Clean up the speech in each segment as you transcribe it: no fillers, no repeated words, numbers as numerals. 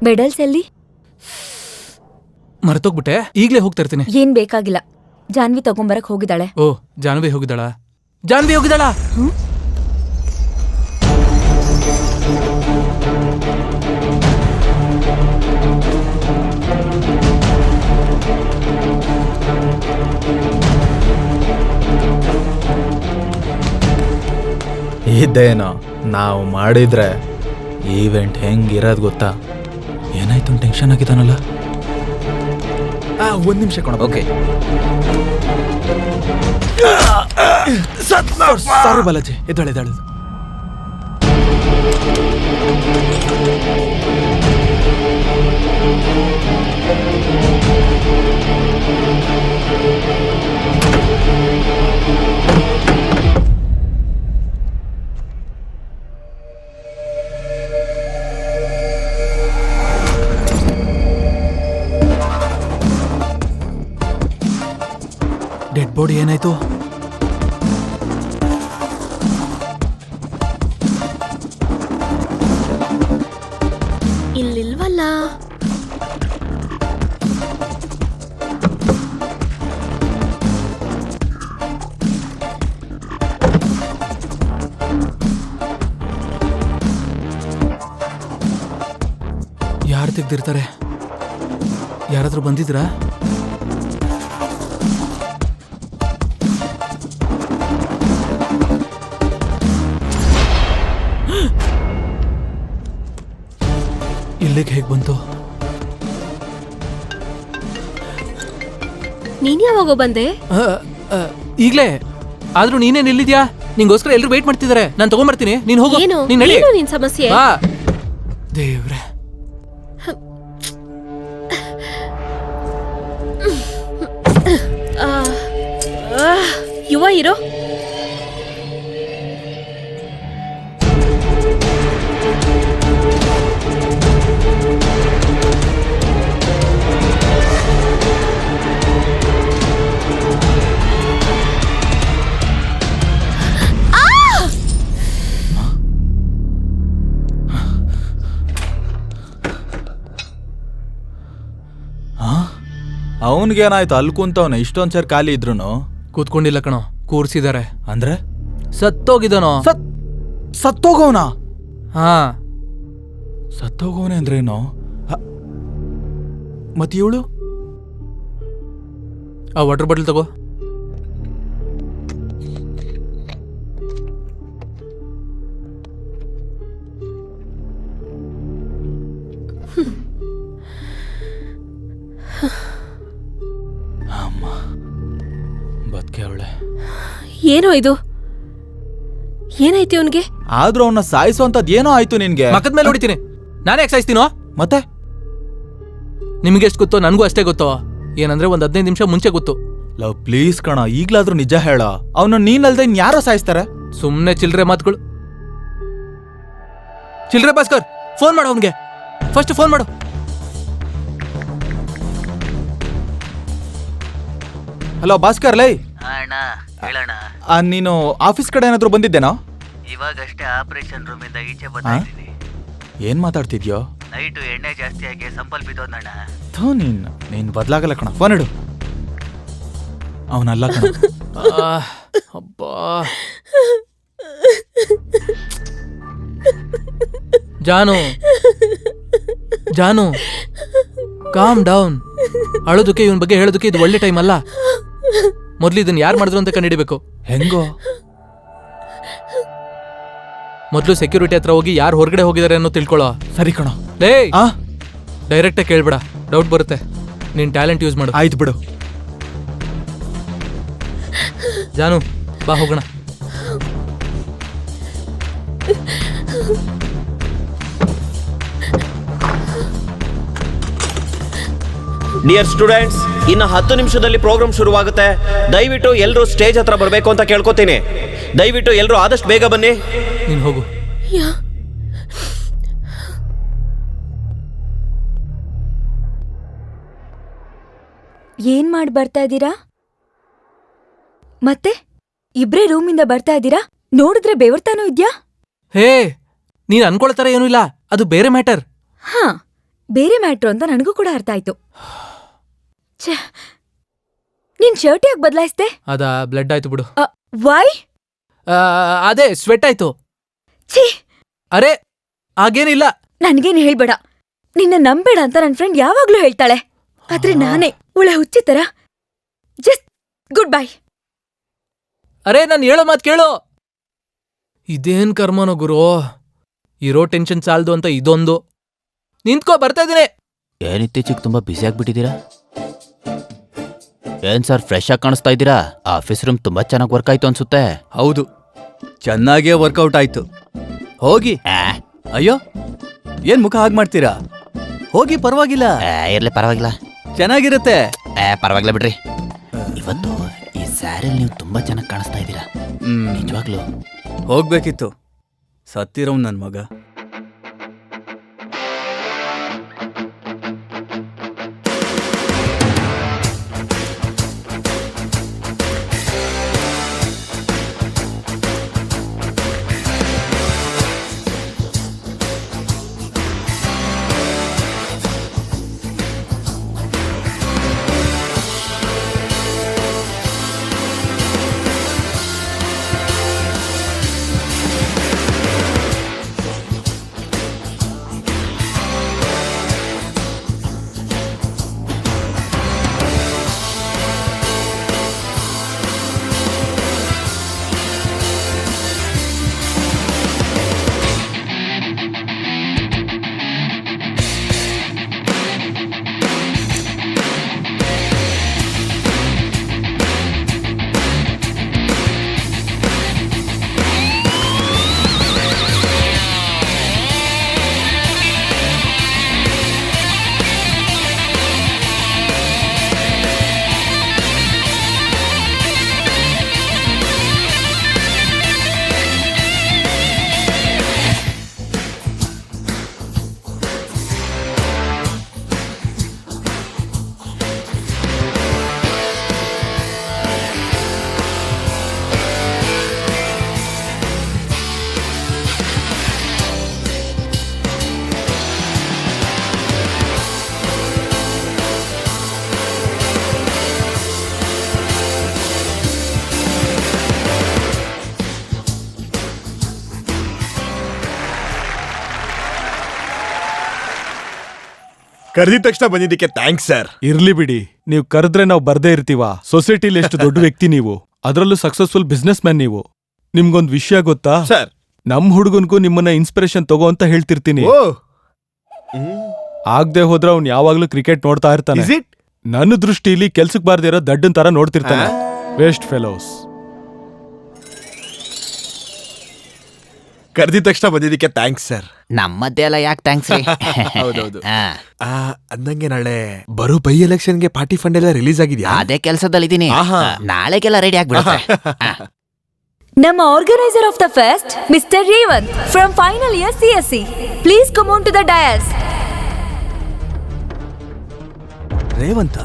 Medals ಎಲ್ಲಿ? ಮರ್ತೋಗ್ಬಿಟ್ಟೆ, ಈಗ್ಲೇ ಹೋಗ್ತಾ ಇರ್ತೀನಿ. ಏನ್ ಬೇಕಾಗಿಲ್ಲ, ಜಾನ್ವಿ ತಗೊಂಬರಕ್ ಹೋಗಿದ್ದಾಳೆ. ಓ, ಜಾನ್ವಿ ಹೋಗಿದ್ದಾಳ? ಜಾನ್ವಿ ಹೋಗಿದ್ದಾಳ? ಇದೇನೋ ನಾವು ಮಾಡಿದ್ರೆ ಈವೆಂಟ್ ಹೆಂಗಿರೋದು ಗೊತ್ತಾ? ಏನಾಯ್ತು ಟೆನ್ಷನ್ ಆಗಿದ್ದಾನಲ್ಲ. ಒಂದ್ ನಿಮಿಷ ಕೊಡ. ಓಕೆ, ಸಾರಿ ಬಾಲಾಜಿ, ಎದ್ದಾಳು. ಡೆಡ್ ಬಾಡಿ ಏನಾಯ್ತು? ಇಲ್ಲಿಲ್ವಲ್ಲ. ಯಾರು ತೆಗ್ದಿರ್ತಾರೆ? ಯಾರಾದ್ರೂ ಬಂದಿದ್ರಾ? ಇಲ್ಲಿಗೆ ಹೇಗೆ ಬಂತು? ನೀನ್ ಯಾವಾಗ ಬಂದೆ? ಈಗ್ಲೇ. ಆದ್ರೂ ನೀನೇನ್ ಇಲ್ಲಿದ್ಯಾ? ನಿಂಗೋಸ್ಕರ ಎಲ್ರು ವೇಟ್ ಮಾಡ್ತಿದ್ದಾರೆ. ನಾನು ತಗೊಂಡ್ಬರ್ತೀನಿ, ನೀನ್ ಹೋಗು. ಏನು ನಿನ್ ಸಮಸ್ಯೆ? ದೇವ್ರೆ, ಯುವ ಇರೋ. ಅವನ್ಗೇನಾಯ್ತು? ಅಲ್ಲಿ ಕುಂತವನ ಇಷ್ಟೊಂದ್ ಸರ್ ಖಾಲಿ ಇದ್ರು ಕೂತ್ಕೊಂಡಿಲ್ಲ ಕಣೋ, ಕೂರ್ಸಿದಾರೆ. ಅಂದ್ರೆ ಸತ್ತೋಗಿದನೋ? ಸತ್ತೋಗವನ? ಹಾ, ಸತ್ತೋಗವನೆ ಅಂದ್ರೇನು? ಮತ್ ಇವಳು? ಆ ವಾಟರ್ ಬಾಟಲ್ ತಗೋ. ಅಮ್ಮ, ಬದುಕೆ ಅವಳೆ. ಏನೋ ಇದು? ಏನಾಯ್ತು ಅವನ್ಗೆ? ಆದ್ರೂ ಅವನ್ನ ಸಾಯಿಸೋಂಥದ್ದು ಏನೋ ಆಯ್ತು ನಿನ್ಗೆ. ಮಕ್ಕದ ಮೇಲೆ ಹೊಡಿತೀನಿ. ನಾನೇ ಯಾಕೆ ಸಾಯಿಸ್ತೀನೋ? ಮತ್ತೆ ನಿಮ್ಗೆ ಎಷ್ಟು ಗೊತ್ತೋ ನನಗೂ ಅಷ್ಟೇ ಗೊತ್ತೋ. ಏನಂದ್ರೆ ಒಂದ್ 15 ನಿಮಿಷ ಮುಂಚೆ ಗೊತ್ತು. ಲವ್ ಪ್ಲೀಸ್ ಕಣ, ಈಗ್ಲಾದ್ರೂ ನಿಜ ಹೇಳ. ಅವನು ನೀನಲ್ದೆ ಇನ್ಯಾರೋ ಸಾಯಿಸ್ತಾರೆ? ಸುಮ್ನೆ ಚಿಲ್ರೆ ಮಾತುಗಳು. ಚಿಲ್ರೆ ಭಾಸ್ಕರ್, ಫೋನ್ ಮಾಡು ಅವನ್ಗೆ. ಫಸ್ಟ್ ಫೋನ್ ಮಾಡು. ಹಲೋ ಭಾಸ್ಕರ್, ಲೈ ಅಣ್ಣ ಹೇಳಣ್ಣ. ನೀನು ಆಫೀಸ್ ಕಡೆ ಏನಾದ್ರು ಬಂದಿದ್ದೇನೋ? ಇವಾಗಷ್ಟೇ ಆಪರೇಷನ್ ರೂಮ್ ಇಂದ ಈಚೆ ಬಂದಿದ್ದೀನಿ. ಏನ್ ಮಾತಾಡ್ತಿದ್ಯೋ? ನೈಟು ಎಣ್ಣೆ ಜಾಸ್ತಿ ಆಗಿ ಸಂಪಲ್ ಬಿದ್ದೋದಣ್ಣ. ಥೂ, ನೀನ್ ಬದ್ಲಾಗಲ್ಲ ಕಣ. ಫೋನ್ ಇಡು. ಅವನಲ್ಲ ಕಣ. ಅಬ್ಬಾ, ಜಾನು ಜಾನು, ಕಾಮ್ ಡೌನ್. ಅಳೋದಕ್ಕೆ ಇವನ್ ಬಗ್ಗೆ ಹೇಳೋದಕ್ಕೆ ಇದು ಒಳ್ಳೆ ಟೈಮ್ ಅಲ್ಲ. ಮೊದ್ಲು ಇದನ್ನ ಯಾರು ಮಾಡಿದ್ರು ಅಂತ ಕಂಡಿಡಿಬೇಕು. ಹೆಂಗೋ? ಮೊದ್ಲು ಸೆಕ್ಯೂರಿಟಿ ಹತ್ರ ಹೋಗಿ ಯಾರು ಹೊರಗಡೆ ಹೋಗಿದ್ದಾರೆ ಅನ್ನೋ ತಿಳ್ಕೊಳ್ಳೋ. ಸರಿ ಕಣ. ಲೇ, ಡೈರೆಕ್ಟಾಗಿ ಕೇಳ್ಬೇಡ, ಡೌಟ್ ಬರುತ್ತೆ. ನಿನ್ ಟ್ಯಾಲೆಂಟ್ ಯೂಸ್ ಮಾಡು. ಆಯ್ತು ಬಿಡು. ಜಾನು, ಬಾ ಹೋಗೋಣ. ಡಿಯರ್ ಸ್ಟೂಡೆಂಟ್ಸ್, ಇನ್ನು 10 ನಿಮಿಷದಲ್ಲಿ ಪ್ರೋಗ್ರಾಮ್ ಶುರುವಾಗುತ್ತೆ. ದಯವಿಟ್ಟು ಎಲ್ಲರೂ ಸ್ಟೇಜ್ ಹತ್ರ ಬರಬೇಕು ಅಂತ ಕೇಳ್ಕೊತೀನಿ. ದಯವಿಟ್ಟು ಎಲ್ಲರೂ ಆದಷ್ಟು ಬೇಗ ಬನ್ನಿ. ನೀನು ಹೋಗು. ಏನ್ ಮಾಡಿ ಬರ್ತಾ ಇದ್ದೀರಾ? ಮತ್ತೆ ಇಬ್ರೇ ರೂಮಿಂದ ಬರ್ತಾ ಇದ್ದೀರಾ? ನೋಡಿದ್ರೆ ಬೆವರ್ತಾನೂ ಇದ್ಯಾ? ಹೇ, ನೀನ್ ಅನ್ಕೊಳ್ತಾರ ಏನೂ ಇಲ್ಲ, ಅದು ಬೇರೆ ಮ್ಯಾಟರ್. ಹಾ, ಬೇರೆ ಮ್ಯಾಟ್ರು ಅಂತ ನನಗೂ ಕೂಡ ಅರ್ಥ ಆಯ್ತು. ಛೆ, ನೀನ್ ಶರ್ಟ್ ಯಾಕೆ ಬದಲಾಯಿಸ್ದೆ? ಅದಾ ಬ್ಲಡ್ ಆಯ್ತು ಬಿಡು. ವೈ? ಅದೇ ಸ್ವೆಟ್ ಆಯ್ತು. ಛೀ, ಅರೆ ಹಾಗೇನಿಲ್ಲ. ನನ್ಗೇನು ಹೇಳ್ಬೇಡ. ನಿನ್ನ ನಂಬೇಡ ಅಂತ ನನ್ ಫ್ರೆಂಡ್ ಯಾವಾಗ್ಲೂ ಹೇಳ್ತಾಳೆ. ಆದ್ರೆ ನಾನೇ ಒಳ್ಳೆ ಹುಚ್ಚಿ ತರ ಜಸ್ಟ್ ಗುಡ್ ಬೈ. ಅರೆ ನಾನು ಹೇಳೋ ಮಾತು ಕೇಳು. ಇದೇನ್ ಕರ್ಮನೋ ಗುರು, ಇರೋ ಟೆನ್ಷನ್ ಸಾಲ್ದು ಅಂತ ಇದೊಂದು. ನಿಂತ್ಕೋ, ಬರ್ತಾ ಇದೀನಿ. ಏನ್ ಇತ್ತೀಚಿಗೆ ತುಂಬಾ ಬ್ಯುಸಿ ಆಗ್ಬಿಟ್ಟಿದ್ದೀರಾ? ಏನ್ ಸರ್ ಫ್ರೆಶ್ ಆಗಿ ಕಾಣಿಸ್ತಾ ಇದ್ದೀರಾ? ಆಫೀಸ್ ರೂಮ್ ತುಂಬಾ ಚೆನ್ನಾಗಿ ವರ್ಕ್ ಆಯ್ತು ಅನ್ಸುತ್ತೆ. ಹೌದು, ಚೆನ್ನಾಗೇ ವರ್ಕೌಟ್ ಆಯ್ತು. ಹೋಗಿ. ಅಯ್ಯೋ, ಏನ್ ಮುಖ ಹಾಗೆ ಮಾಡ್ತೀರಾ? ಹೋಗಿ, ಪರವಾಗಿಲ್ಲ. ಇರ್ಲಿ, ಪರವಾಗಿಲ್ಲ, ಚೆನ್ನಾಗಿರುತ್ತೆ. ಪರವಾಗಿಲ್ಲ ಬಿಡ್ರಿ. ಇವತ್ತು ಈ ಸ್ಯಾರಿಯಲ್ಲಿ ನೀವು ತುಂಬಾ ಚೆನ್ನಾಗಿ ಕಾಣಿಸ್ತಾ ಇದ್ದೀರಾ, ನಿಜವಾಗ್ಲು. ಹೋಗ್ಬೇಕಿತ್ತು, ಸತ್ತಿರೋನ್ ನನ್ ಮಗ. ಕರೆದಿದ ತಕ್ಷಣ ಬಂದಿದ್ದಕ್ಕೆ ಥ್ಯಾಂಕ್ಸ್ ಸರ್. ಇರ್ಲಿ ಬಿಡಿ, ನೀವು ಕರೆದ್ರೆ ನಾವು ಬರ್ದೇ ಇರ್ತೀವ. ಸೊಸೈಟಿಲಿ ಎಷ್ಟು ದೊಡ್ಡ ವ್ಯಕ್ತಿ ನೀವು, ಅದರಲ್ಲೂ ಸಕ್ಸಸ್ಫುಲ್ ಬಿಸ್ನೆಸ್ ಮ್ಯಾನ್ ನೀವು. ನಿಮ್ಗೊಂದ್ ವಿಷಯ ಗೊತ್ತಾ ಸರ್? ನಮ್ ಹುಡುಗನ್ಗೂ ನಿಮ್ಮನ್ನ ಇನ್ಸ್ಪಿರೇಷನ್ ತಗೋ ಅಂತ ಹೇಳ್ತಿರ್ತೀನಿ. ಆಗ್ದೆ ಹೋದ್ರೆ ಅವ್ನ್ ಯಾವಾಗ್ಲೂ ಕ್ರಿಕೆಟ್ ನೋಡ್ತಾ ಇರ್ತಾನೆ. ನನ್ನ ದೃಷ್ಟಿಲಿ ಕೆಲ್ಸಕ್ ಬಾರ್ದೇ ಇರೋ ದಡ್ಡನ್ ತರ ನೋಡ್ತಿರ್ತಾನೆ. Waste fellows. ಕರೆದಿದ ತಕ್ಷಣ ಬಂದಿದ್ದಕ್ಕೆ ಥ್ಯಾಂಕ್ಸ್ ಸರ್. ನಮ್ಮದ್ದೇ ಅಲ್ಲ, ಯಾಕೆ ಥ್ಯಾಂಕ್ಸ್ ರೀ? ಹೌದೌದು. ಅಂದಂಗೆ ನಾಳೆ ಬರೋ ಬೈ ಎಲೆಕ್ಷನ್ಗೆ ಪಾರ್ಟಿ ಫಂಡ್ ಎಲ್ಲ ರಿಲೀಸ್ ಆಗಿದ್ಯಾ? ಅದೇ ಕೆಲಸದಲ್ಲಿದ್ದೀನಿ. ನಾಳೆಗೆಲ್ಲ ರೆಡಿ ಆಗ್ಬಿಡುತ್ತೆ. ನಮ್ಮ organiser of the fest mister Revanth from final year CSE, please come on to the dais. Revanth?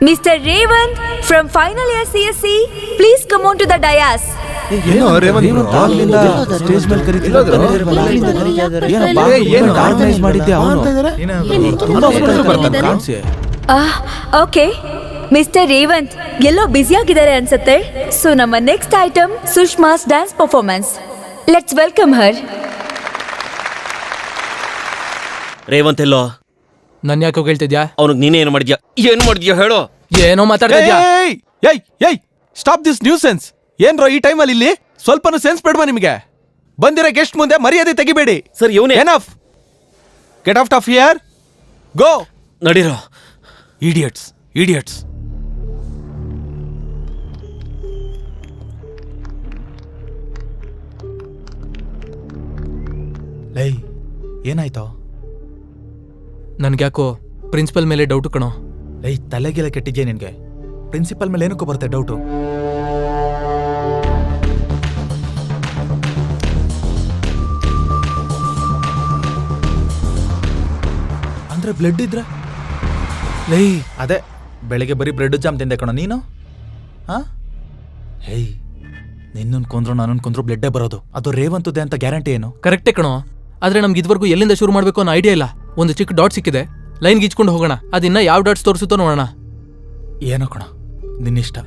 Mister Revanth from final year CSE, please come on to the dais. Stage ಮೇಲೆ organise ಮಾಡಿದ್ದೆ ಅವನು. Okay mister Revanth ಎಲ್ಲೋ busy ಆಗಿದ್ದಾರೆ ಅನ್ಸುತ್ತೆ. So ನಮ್ಮ next item Sushma's dance performance. Let's welcome her. Revanth ಎಲ್ಲೋ? ನನ್ ಯಾಕೆ ಹೇಳ್ತಿದ್ಯಾ? ಅವನಿಗೆ ನೀನೇ ಏನು ಮಾಡಿದ್ಯಾ? ಏನು ಮಾಡಿದ್ಯಾ ಹೇಳೋ? ಏನೋ ಮಾತಾಡ್ತಾ ಇದ್ಯಾ? Stop this nuisance. ಏನ್ರೋ ಈ ಟೈಮಲ್ಲಿ ಇಲ್ಲಿ ಸ್ವಲ್ಪನೂ ಸೆನ್ಸ್ ಬೇಡವಾ ನಿಮಗೆ? ಬಂದಿರೋ ಗೆಸ್ಟ್ ಮುಂದೆ ಮರ್ಯಾದೆ ತೆಗಿಬೇಡಿ. ಸರ್ ಇವನೇ. Enough, get out of here, go. ನಡೀರೋ. Idiots, idiots. ಲೈ, ಏನಾಯ್ತೋ? ನನ್ಗ್ಯಾಕೋ ಪ್ರಿನ್ಸಿಪಲ್ ಮೇಲೆ ಡೌಟು ಕಣೋ. ಲೈ, ತಲೆಗೆಲ್ಲ ಕೆಟ್ಟಿದ್ಯಾ ನಿನ್ಗೆ? ಪ್ರಿನ್ಸಿಪಲ್ ಮೇಲೆ ಏನಕ್ಕೂ ಬರುತ್ತೆ ಡೌಟು? ಅಂದ್ರೆ ಬ್ಲಡ್ ಇದ್ರೆ? ಲೈ, ಅದೇ ಬೆಳಿಗ್ಗೆ ಬರೀ ಬ್ರೆಡ್ ಜಾಮ್ ತಿಂದೆ ಕಣೋ ನೀನು. ಹೇಯ್, ನಿನ್ನನ್ ಕೊಂದ್ರು ನಾನನ್ ಕೊಂದ್ರು ಬ್ಲಡ್ಡೇ ಬರೋದು. ಅದು ರೇವಂತುದೇ ಅಂತ ಗ್ಯಾರಂಟಿ ಏನು? ಕರೆಕ್ಟೇ ಕಣೋ, ಆದ್ರೆ ನಮ್ಗೆ ಇದುವರೆಗೂ ಎಲ್ಲಿಂದ ಶುರು ಮಾಡ್ಬೇಕು ಅನ್ನೋ ಐಡಿಯಾ ಇಲ್ಲ. ಒಂದು ಚಿಕ್ಕ ಡಾಟ್ ಸಿಕ್ಕಿದೆ, ಲೈನ್ ಗೀಚ್ಕೊಂಡು ಹೋಗೋಣ. ಅದಿನ್ನ ಯಾವ ಡಾಟ್ಸ್ ತೋರಿಸುತ್ತೋ ನೋಡೋಣ. ಏನೋ ಕಣ ನಿನ್ನಿಷ್ಟ.